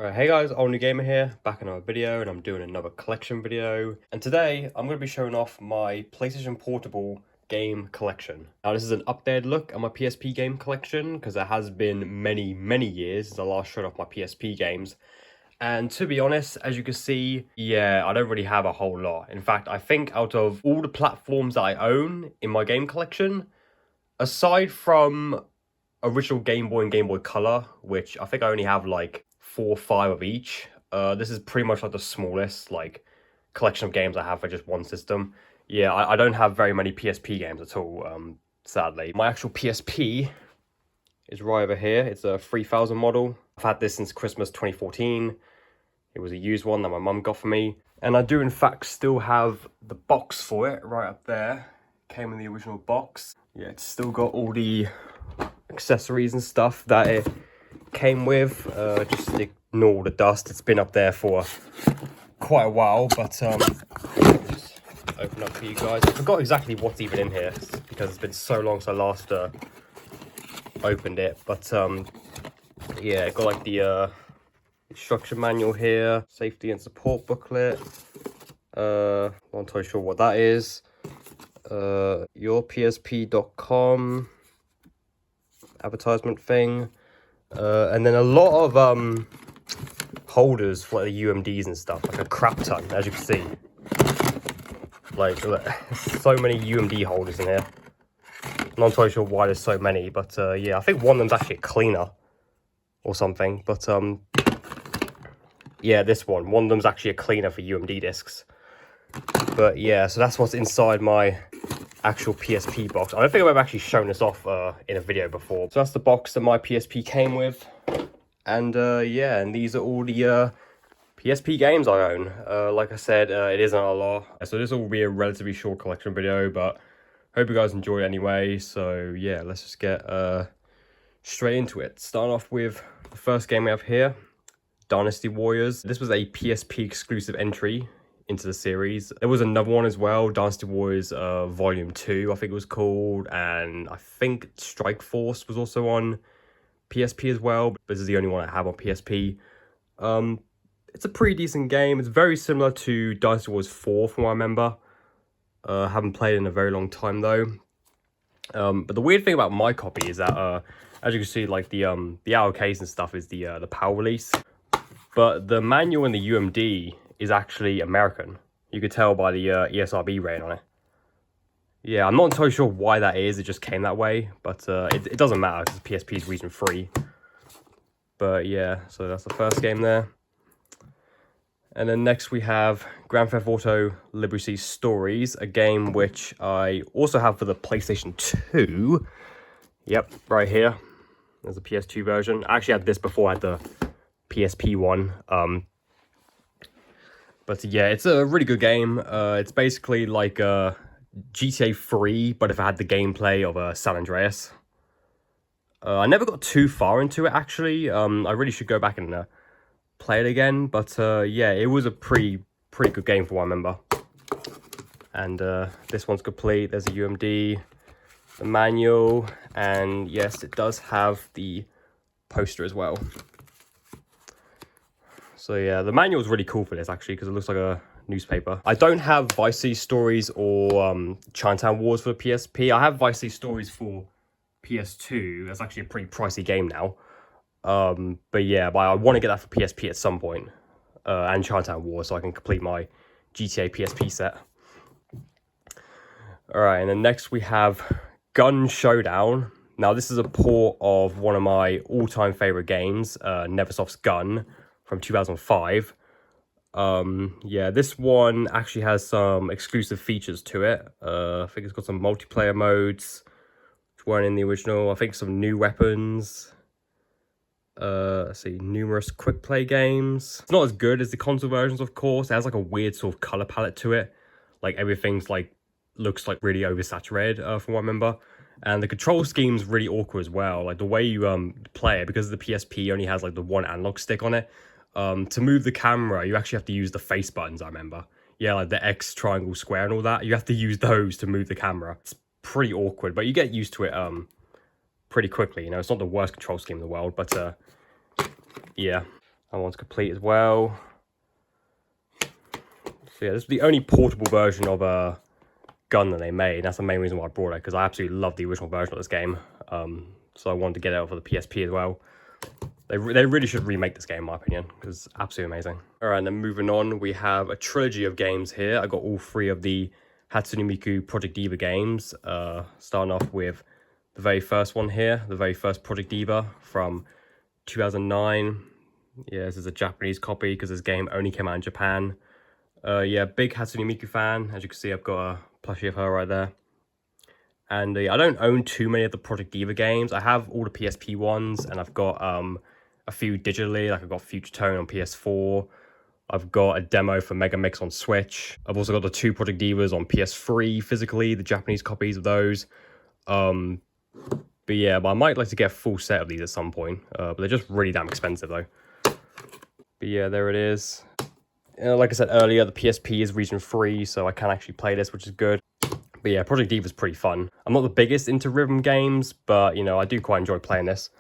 Alright, hey guys, Only Gamer here, back in another video, and I'm doing another collection video. And today, I'm going to be showing off my PlayStation Portable game collection. Now, this is an updated look at my PSP game collection, because it has been many years since I last showed off my PSP games. And to be honest, as you can see, yeah, I don't really have a whole lot. In fact, I think out of all the platforms that I own in my game collection, aside from original Game Boy and Game Boy Color, which I think I only have like 4 or 5 of each. This is pretty much like the smallest like collection of games I have for just one system. Yeah, I don't have very many PSP games at all, sadly. My actual PSP is right over here. It's a 3000 model. I've had this since Christmas 2014. It was a used one that my mum got for me. And I do in fact still have the box for it right up there. Came in the original box. Yeah, it's still got all the accessories and stuff that it came with. Just ignore all the dust. It's been up there for quite a while, but just open up for you guys. I forgot exactly what's even in here because it's been so long since I last opened it. But yeah, got like the instruction manual here, safety and support booklet. Not entirely sure what that is. yourpsp.com advertisement thing, and then a lot of holders for like the UMDs and stuff, like a crap ton, as you can see. Like so many UMD holders in here. Not entirely sure why there's so many, but yeah, I think one of them's actually a cleaner or something. But yeah, this one of them's actually a cleaner for UMD discs. But yeah, so that's what's inside my actual PSP box. I don't think I've actually shown this off in a video before. So that's the box that my PSP came with. And yeah, and these are all the PSP games I own. Like I said, it isn't a lot. So this will be a relatively short collection video, but hope you guys enjoy it anyway. So yeah, let's just get straight into it. Start off with the first game we have here, Dynasty Warriors. This was a PSP exclusive entry into the series. There was another one as well, Dynasty Warriors Volume 2, I think it was called, and I think Strike Force was also on PSP as well, but this is the only one I have on PSP. It's a pretty decent game. It's very similar to Dynasty Warriors 4 from what I remember. Haven't played it in a very long time though. But the weird thing about my copy is that, as you can see, like the outer case and stuff is the PAL release, but the manual and the UMD is actually American. You could tell by the ESRB rating on it. Yeah, I'm not entirely sure why that is. It just came that way, but it doesn't matter because PSP is region free. But yeah, so that's the first game there. And then next we have Grand Theft Auto Liberty Stories, a game which I also have for the PlayStation 2. Yep, right here. There's a PS2 version. I actually had this before I had the PSP one. But yeah, it's a really good game. It's basically like GTA 3, but if I had the gameplay of San Andreas. I never got too far into it, actually. I really should go back and play it again. But yeah, it was a pretty good game for what I remember. And this one's complete. There's a UMD, the manual, and yes, it does have the poster as well. So yeah, the manual is really cool for this actually, because it looks like a newspaper. I don't have Vice City Stories or Chinatown Wars for the PSP. I have Vice City Stories for PS2. That's actually a pretty pricey game now. But yeah, I want to get that for PSP at some point. And Chinatown Wars, so I can complete my GTA PSP set. Alright, and then next we have Gun Showdown. Now this is a port of one of my all-time favorite games, Neversoft's Gun, from 2005. Yeah, this one actually has some exclusive features to it. I think it's got some multiplayer modes which weren't in the original. I think some new weapons. Let's see, numerous quick play games. It's not as good as the console versions, of course. It has like a weird sort of color palette to it. Like everything's like looks like really oversaturated from what I remember. And the control scheme's really awkward as well. Like the way you play it, because the PSP only has like the one analog stick on it. To move the camera, you actually have to use the face buttons, I remember. Yeah, like the X, triangle, square and all that. You have to use those to move the camera. It's pretty awkward, but you get used to it pretty quickly. You know, it's not the worst control scheme in the world, but yeah. That one's complete as well. So yeah, this is the only portable version of a gun that they made. That's the main reason why I brought it, because I absolutely love the original version of this game. So I wanted to get it out for the PSP as well. They really should remake this game, in my opinion, because it's absolutely amazing. All right, and then moving on, we have a trilogy of games here. I got all 3 of the Hatsune Miku Project Diva games. Starting off with the very first one here, the very first Project Diva from 2009. Yeah, this is a Japanese copy because this game only came out in Japan. Yeah, big Hatsune Miku fan. As you can see, I've got a plushie of her right there. And I don't own too many of the Project Diva games. I have all the PSP ones, and I've got a few digitally. Like I've got Future Tone on PS4. I've got a demo for Mega Mix on Switch. I've also got the 2 Project Divas on PS3 physically, the Japanese copies of those. But yeah, I might like to get a full set of these at some point. But they're just really damn expensive though. But yeah, there it is. Like I said earlier, the PSP is region free, so I can actually play this, which is good. But yeah, Project Diva is pretty fun. I'm not the biggest into rhythm games, but you know, I do quite enjoy playing this.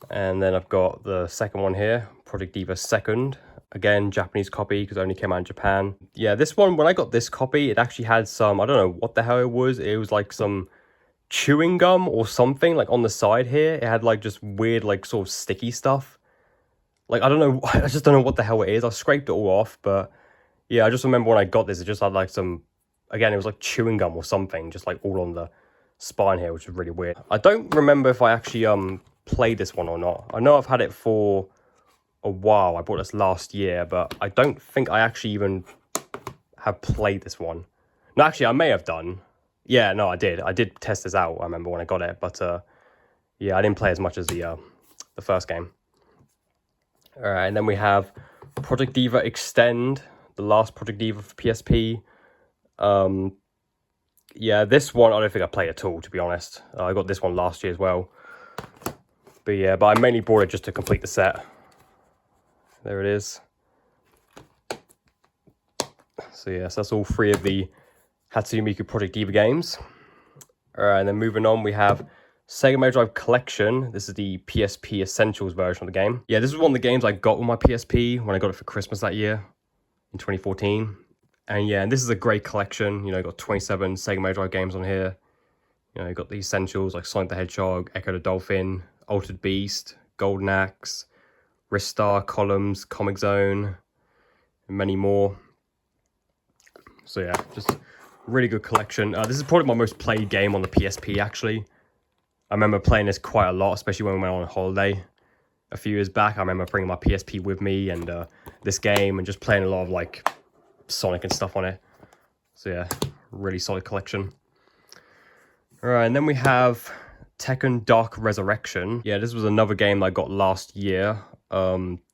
And then I've got the second one here, Project Diva Second. Again, Japanese copy because it only came out in Japan. Yeah, this one, when I got this copy, it actually had some, I don't know what the hell it was. It was like some chewing gum or something, like on the side here. It had like just weird, like sort of sticky stuff. Like, I don't know, I just don't know what the hell it is. I scraped it all off, but yeah, I just remember when I got this, it just had like some, again, it was like chewing gum or something, just like all on the spine here, which is really weird. I don't remember if I actually played this one or not. I know I've had it for a while. I bought this last year, but I don't think I actually even have played this one. No, actually, I may have done. Yeah, no, I did. I did test this out, I remember when I got it, but yeah, I didn't play as much as the first game. All right, and then we have Project Diva Extend, the last Project Diva for PSP. Yeah, this one I don't think I played at all, to be honest. I got this one last year as well. But yeah, I mainly bought it just to complete the set. There it is. So yeah, so that's all 3 of the Hatsune Miku Project Diva games. All right, and then moving on, we have Sega Mega Drive Collection. This is the PSP Essentials version of the game. Yeah, this is one of the games I got with my PSP when I got it for Christmas that year in 2014. And yeah, and this is a great collection. You know, you got 27 Sega Mega Drive games on here. You know, you got the Essentials like Sonic the Hedgehog, Echo the Dolphin, Altered Beast, Golden Axe, Ristar, Columns, Comic Zone, and many more. So yeah, just really good collection. This is probably my most played game on the PSP, actually. I remember playing this quite a lot, especially when we went on holiday a few years back. I remember bringing my PSP with me and this game and just playing a lot of like Sonic and stuff on it. So yeah, really solid collection. All right, and then we have Tekken Dark Resurrection. Yeah, this was another game that I got last year.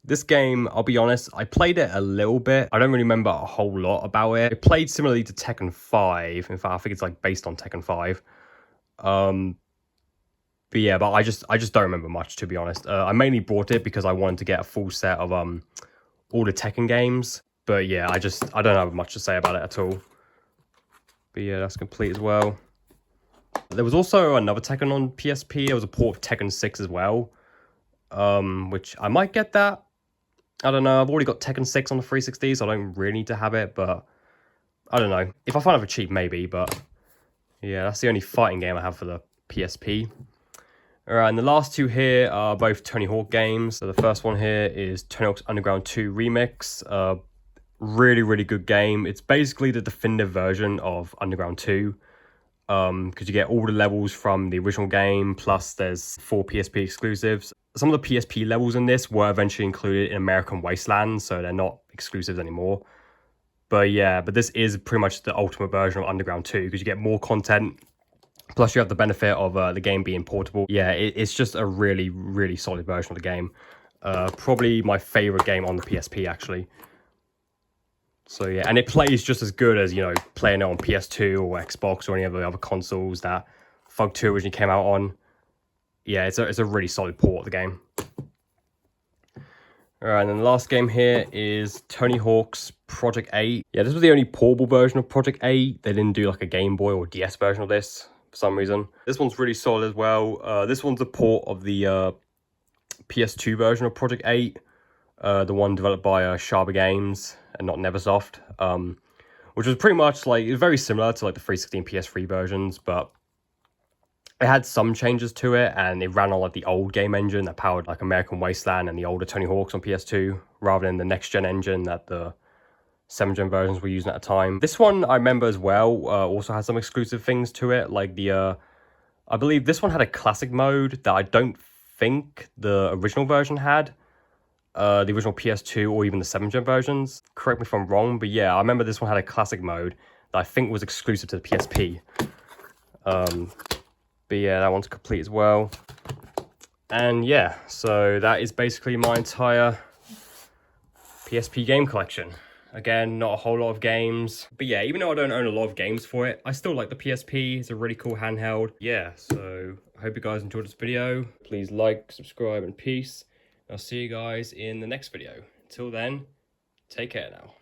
This game, I'll be honest, I played it a little bit. I don't really remember a whole lot about it. It played similarly to Tekken 5. In fact, I think it's like based on Tekken 5. But yeah, but I just don't remember much, to be honest. I mainly bought it because I wanted to get a full set of all the Tekken games. But yeah, I don't have much to say about it at all. But yeah, that's complete as well. There was also another Tekken on PSP. There was a port of Tekken 6 as well. Which I might get that. I don't know. I've already got Tekken 6 on the 360, so I don't really need to have it. But I don't know. If I find it for cheap, maybe. But yeah, that's the only fighting game I have for the PSP. All right, and the last 2 here are both Tony Hawk games. So the first one here is Tony Hawk's Underground 2 Remix. Really, really good game. It's basically the definitive version of Underground 2. Because you get all the levels from the original game, plus there's 4 PSP exclusives. Some of the PSP levels in this were eventually included in American Wasteland, so they're not exclusives anymore. But yeah, but this is pretty much the ultimate version of Underground 2, because you get more content. Plus, you have the benefit of the game being portable. Yeah, it's just a really, really solid version of the game. Probably my favorite game on the PSP, actually. So yeah, and it plays just as good as, you know, playing it on PS2 or Xbox or any of the other consoles that Thug 2 originally came out on. Yeah, it's a really solid port of the game. All right, and then the last game here is Tony Hawk's Project 8. Yeah, this was the only portable version of Project 8. They didn't do like a Game Boy or DS version of this for some reason. This one's really solid as well. This one's a port of the PS2 version of Project 8. the one developed by Sharba Games and not Neversoft, which was pretty much like, it was very similar to like the 360 and PS3 versions, but it had some changes to it, and it ran on like the old game engine that powered like American Wasteland and the older Tony Hawk's on PS2, rather than the next gen engine that the 7th gen versions were using at the time. This one I remember as well also had some exclusive things to it, like the I believe this one had a classic mode that I don't think the original version had. The original PS2 or even the 7th gen versions. Correct me if I'm wrong, but yeah, I remember this one had a classic mode that I think was exclusive to the PSP. But yeah, that one's complete as well. And yeah, so that is basically my entire PSP game collection. Again, not a whole lot of games. But yeah, even though I don't own a lot of games for it, I still like the PSP. It's a really cool handheld. Yeah, so I hope you guys enjoyed this video. Please like, subscribe, and peace. I'll see you guys in the next video. Until then, take care now.